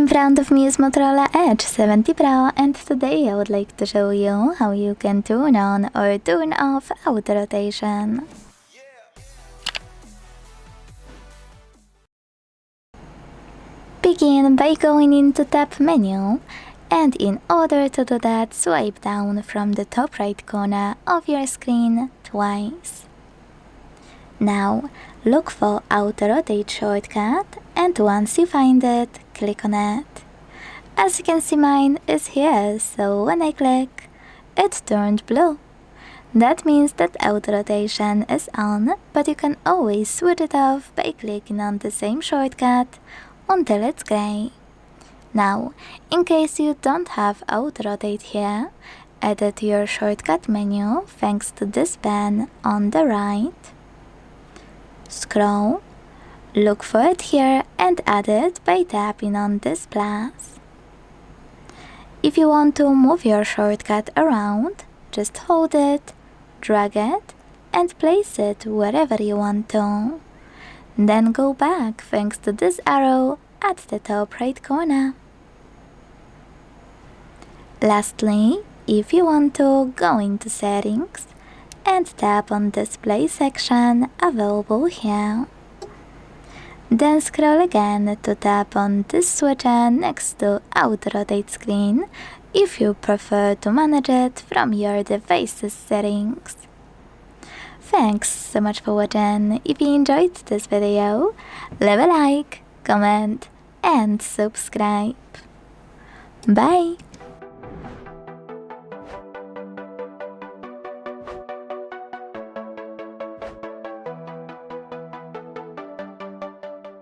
In front of me is Motorola Edge 70 Pro, and today I would like to show you how you can turn on or turn off auto rotation. Begin by going into Tab menu, and in order to do that, swipe down from the top right corner of your screen twice. Now, look for Auto Rotate shortcut, and once you find it, click on it. As you can see, mine is here, so when I click, it turned blue. That means that auto rotation is on, but you can always switch it off by clicking on the same shortcut until it's gray. Now, in case you don't have auto rotate here, add it to your shortcut menu thanks to this pen on the right. Scroll, look for it here and add it by tapping on this plus. If you want to move your shortcut around, just hold it, drag it, and place it wherever you want to. Then go back thanks to this arrow at the top right corner. Lastly, if you want to go into settings and tap on display section available here. Then scroll again to tap on this switcher next to Auto Rotate screen if you prefer to manage it from your device's settings. Thanks so much for watching. If you enjoyed this video, leave a like, comment and subscribe. Bye!